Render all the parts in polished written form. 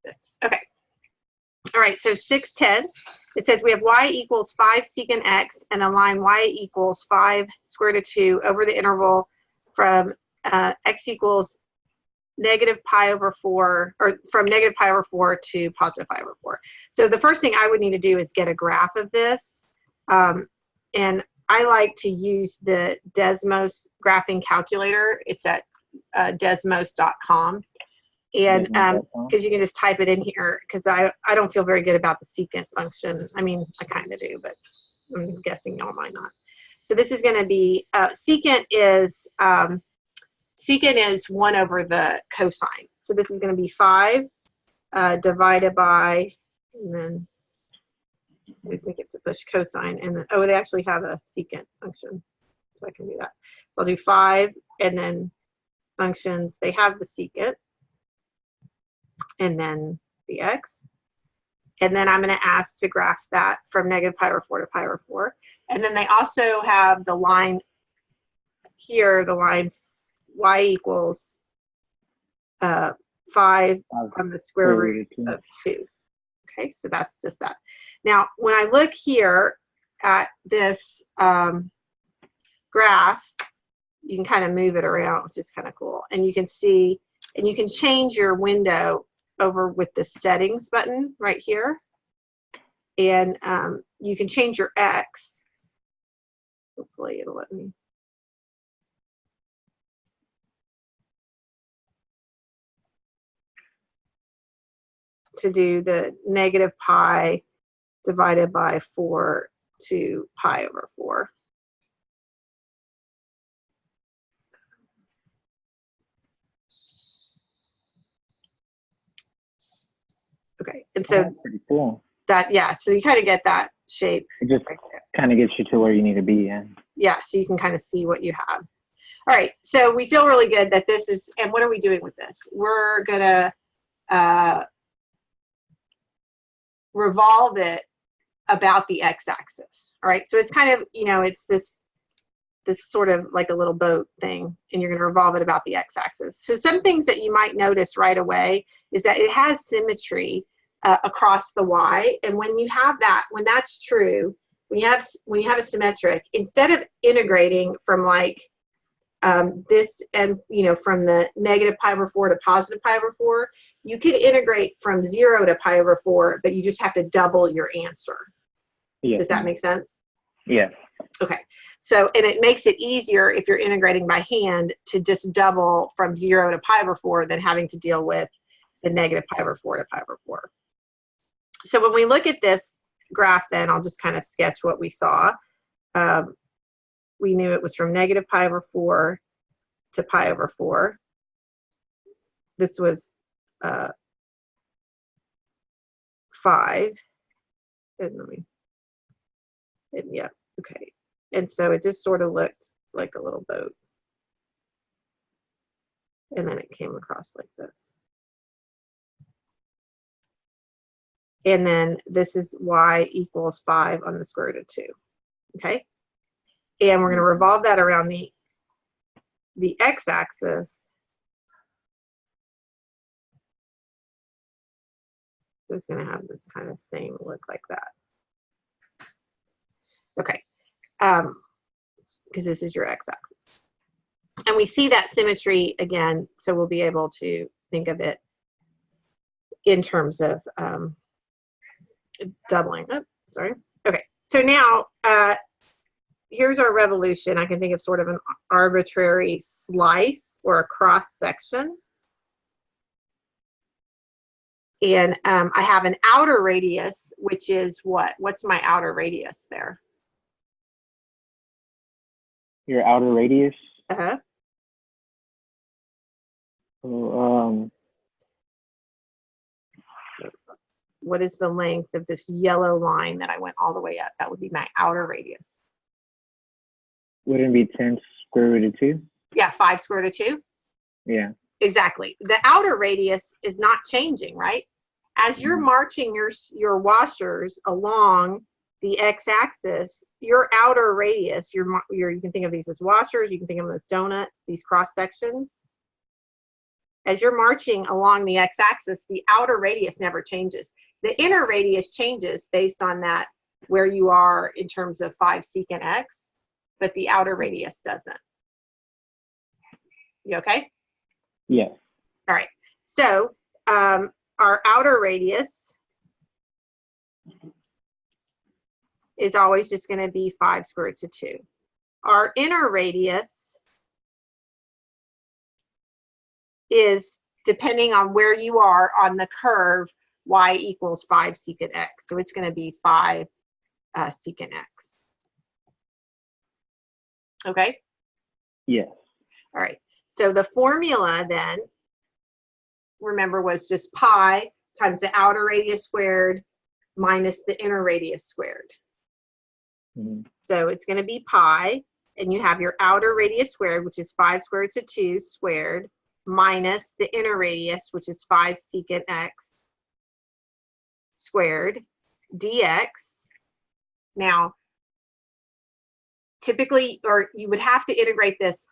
this. Okay. All right, so 610, it says we have y equals 5 secant x and a line y equals 5 square root of 2 over the interval from x equals negative pi over 4, or from negative pi over 4 to positive pi over 4. So the first thing I would need to do is get a graph of this. And I like to use the Desmos graphing calculator. It's at desmos.com. And because you can just type it in here, because I don't feel very good about the secant function. I mean, I kind of do, but I'm guessing y'all might not. So this is going to be, secant is 1 over the cosine. So this is going to be 5 divided by, and then we get to push cosine, and then, oh, they actually have a secant function, so I can do that. So I'll do 5, and then functions, they have the secant, and then the x, and then I'm going to ask to graph that from negative pi over 4 to pi over 4. And then they also have the line here, the line y equals 5 from the square root of 2. Okay, so that's just that. Now, when I look here at this graph, you can kind of move it around, which is kind of cool. And you can see, and you can change your window over with the settings button right here. And you can change your X. Hopefully it'll let me. To do the negative pi divided by 4 to pi over 4. Okay, and so that's pretty cool. That, yeah, so you kind of get that shape. It just kind of gets you to where you need to be in. Yeah, so you can kind of see what you have. All right, so we feel really good that this is, and what are we doing with this? We're gonna revolve it about the x-axis. All right, so it's kind of, you know, it's this sort of like a little boat thing, and you're going to revolve it about the x-axis. So some things that you might notice right away is that it has symmetry across the y, and when you have that, when that's true, when you have a symmetric, instead of integrating from like this, and you know, from the negative pi over 4 to positive pi over 4, you could integrate from 0 to pi over 4, but you just have to double your answer. Yes. Does that make sense? Yeah. Okay. So, and it makes it easier if you're integrating by hand to just double from 0 to pi over 4 than having to deal with the negative pi over 4 to pi over 4. So when we look at this graph, then I'll just kind of sketch what we saw. We knew it was from negative pi over 4 to pi over 4. This was 5. Yeah, okay. And so it just sort of looked like a little boat. And then it came across like this. And then this is y equals 5 on the square root of 2. Okay? And we're going to revolve that around the x-axis. So it's going to have this kind of same look like that. Okay. Because this is your x-axis. And we see that symmetry again, so we'll be able to think of it in terms of doubling. Oh, sorry. Okay. So now, here's our revolution. I can think of sort of an arbitrary slice or a cross section. And I have an outer radius, which is what? What's my outer radius there? Your outer radius? Uh-huh. So, what is the length of this yellow line that I went all the way up? That would be my outer radius. Wouldn't it be 10 square root of 2? Yeah, 5 square root of 2. Yeah. Exactly. The outer radius is not changing, right? As you're marching your washers along the x-axis, your outer radius, you can think of these as washers, you can think of them as donuts, these cross sections. as you're marching along the x-axis, the outer radius never changes. The inner radius changes based on that, where you are in terms of 5 secant x, but the outer radius doesn't. You okay? Yes. All right. So our outer radius is always just going to be 5 square root of 2. Our inner radius is depending on where you are on the curve, y equals 5 secant x. So it's going to be 5 secant x. Okay? Yes. All right. So the formula then, remember, was just pi times the outer radius squared minus the inner radius squared. Mm-hmm. So it's going to be pi, and you have your outer radius squared, which is 5 square root of 2 squared, minus the inner radius, which is 5 secant x squared, dx. Now, typically, or you would have to integrate this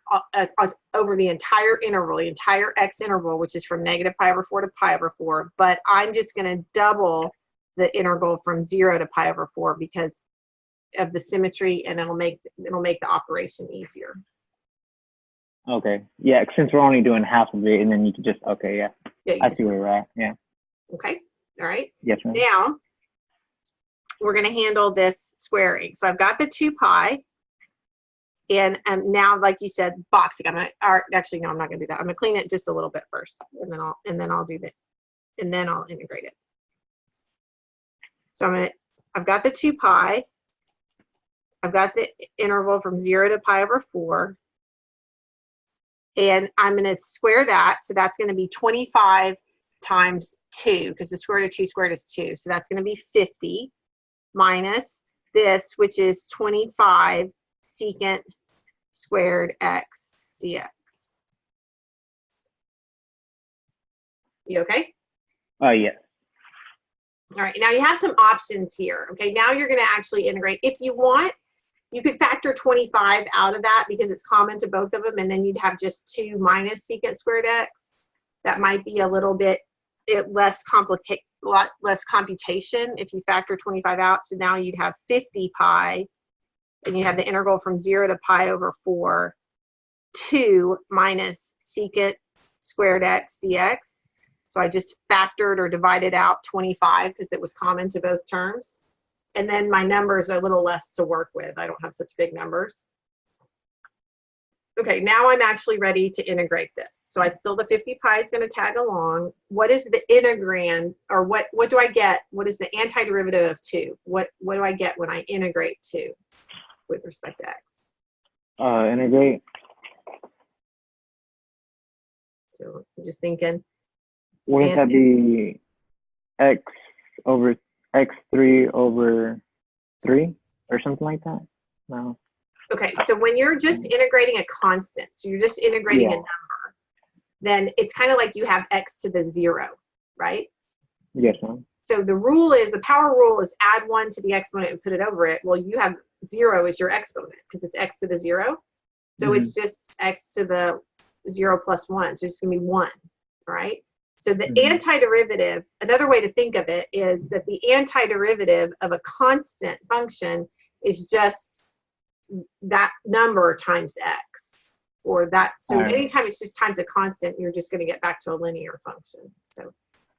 over the entire interval, the entire x interval, which is from negative pi over 4 to pi over 4, but I'm just going to double the interval from 0 to pi over 4 because of the symmetry, and it'll make the operation easier. Okay. Yeah, since we're only doing half of it, and then you can just, okay, yeah. Yeah, I see where you're at, yeah. Okay, all right. Yes, ma'am. Now, we're going to handle this squaring. So I've got the 2 pi, and now, like you said, boxing. Actually, no, I'm not going to do that. I'm going to clean it just a little bit first, and then I'll do that, and then I'll integrate it. So I've got the 2 pi. I've got the interval from 0 to pi over 4. And I'm going to square that. So that's going to be 25 times 2, because the square root of 2 squared is 2. So that's going to be 50 minus this, which is 25 secant squared x dx. You okay? Yes. All right. Now you have some options here. Okay. Now you're going to actually integrate. If you want, you could factor 25 out of that because it's common to both of them, and then you'd have just 2 minus secant squared x. That might be a little bit less computation if you factor 25 out. So now you'd have 50 pi, and you have the integral from 0 to pi over 4, 2 minus secant squared x dx. So I just factored or divided out 25 because it was common to both terms. And then my numbers are a little less to work with. I don't have such big numbers. Okay, now I'm actually ready to integrate this. So the 50 pi is going to tag along. What is the integrand, or what do I get? What is the antiderivative of 2? What do I get when I integrate 2 with respect to x? Integrate. So I'm just thinking. Wouldn't that be x over x3 over 3 or something like that? No. Okay, so when you're just integrating a constant, so you're just integrating a number, then it's kind of like you have x to the 0, right? Yes, ma'am. So the power rule is add 1 to the exponent and put it over it. Well, you have 0 as your exponent because it's x to the 0. So it's just x to the 0 plus 1. So it's just going to be 1, right? So the antiderivative, another way to think of it is that the antiderivative of a constant function is just that number times x, or that. So anytime it's just times a constant, you're just going to get back to a linear function. So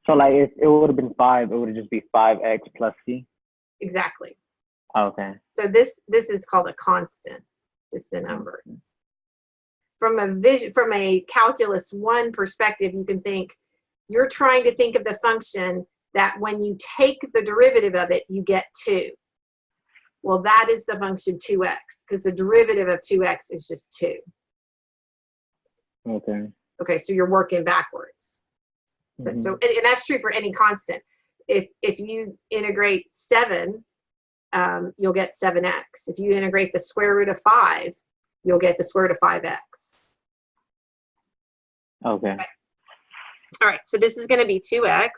like if it would have been 5, it would have just be 5x plus c. Exactly. Okay. So this is called a constant, just a number. From a calculus 1 perspective, you can think. You're trying to think of the function that when you take the derivative of it, you get 2. Well, that is the function 2x, because the derivative of 2x is just 2. Okay. Okay, so you're working backwards. But so, and that's true for any constant. If you integrate 7, you'll get 7x. If you integrate the square root of 5, you'll get the square root of 5x. Okay. All right, so this is going to be 2x.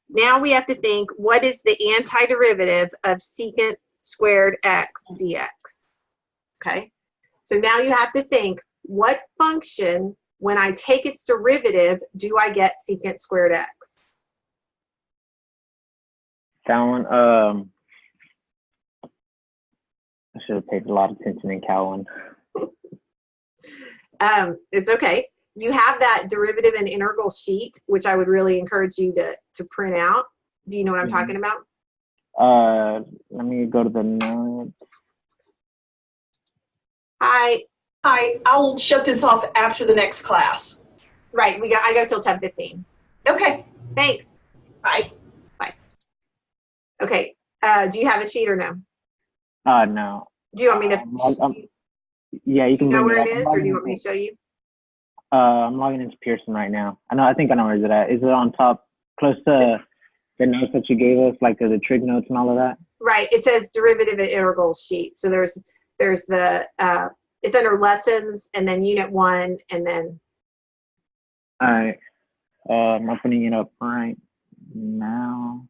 Now we have to think, what is the antiderivative of secant squared x dx? Okay, so now you have to think, what function when I take its derivative, do I get secant squared x? That one, I should have paid a lot of attention in Cal 1. It's okay. You have that derivative and integral sheet, which I would really encourage you to print out. Do you know what I'm talking about? Let me go to the notes. Hi. I'll shut this off after the next class. Right. I go till 10:15. Okay. Thanks. Bye. Bye. Okay. Do you have a sheet or no? No. Do you want me to? Yeah, you can. Do you know bring where it it is, or do you want me to show you? I'm logging into Pearson right now. I think I know where it's at. Is it on top, close to the notes that you gave us, like the trig notes and all of that? Right. It says derivative and integral sheet. So there's the it's under lessons, and then unit 1, and then. All right. I'm opening it up right now.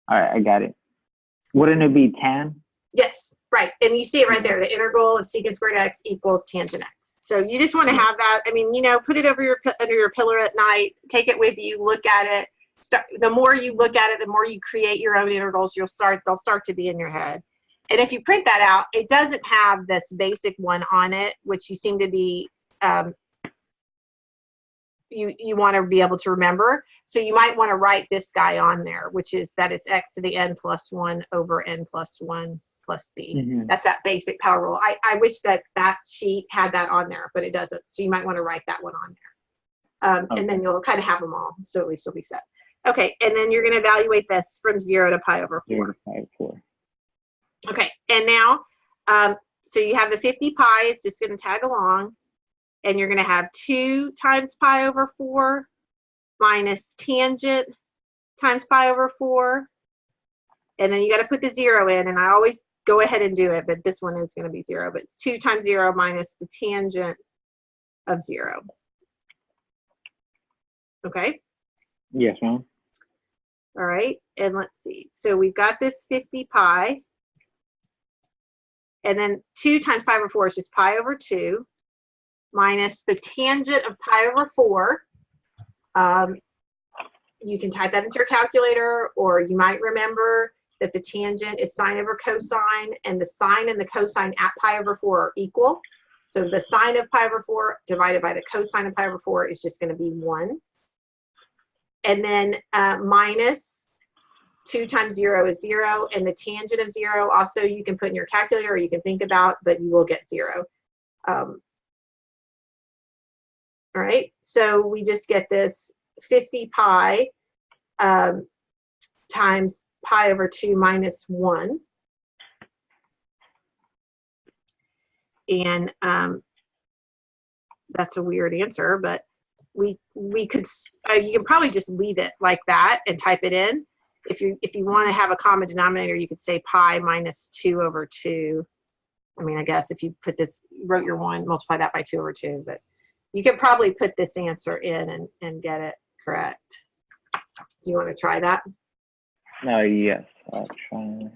All right, I got it. Wouldn't it be tan? Yes, right. And you see it right there. The integral of secant squared x equals tangent x. So you just want to have that. I mean, put it under your pillow at night. Take it with you. Look at it. The more you look at it, the more you create your own integrals. They'll start to be in your head. And if you print that out, it doesn't have this basic one on it, which you seem to be you want to be able to remember. So you might want to write this guy on there, which is that it's x to the n plus 1 over n plus 1 plus c. That's that basic power rule. I wish that sheet had that on there, but it doesn't. So you might want to write that one on there. And then you'll kind of have them all. So at least you'll be set. Okay, and then you're going to evaluate this from 0 to pi over 4. 0 to pi over 4. Okay, and now, so you have the 50 pi. It's just going to tag along. And you're going to have 2 times pi over 4 minus tangent times pi over 4. And then you got to put the 0 in. And I always go ahead and do it, but this one is going to be 0. But it's 2 times 0 minus the tangent of 0. Okay? Yes, ma'am. All right. And let's see. So we've got this 50 pi. And then 2 times pi over 4 is just pi over 2. Minus the tangent of pi over 4. You can type that into your calculator, or you might remember that the tangent is sine over cosine, and the sine and the cosine at pi over 4 are equal. So the sine of pi over 4 divided by the cosine of pi over 4 is just going to be 1. And then minus 2 times 0 is 0, and the tangent of 0 also you can put in your calculator, or you can think about, but you will get 0. All right, so we just get this 50 pi times pi over 2 minus 1. And that's a weird answer, but we could, you can probably just leave it like that and type it in. If you want to have a common denominator, you could say pi minus 2 over 2. I mean, I guess if you put this, wrote your 1, multiply that by 2 over 2, but you could probably put this answer in and get it correct. Do you want to try that? Yes, I'll try.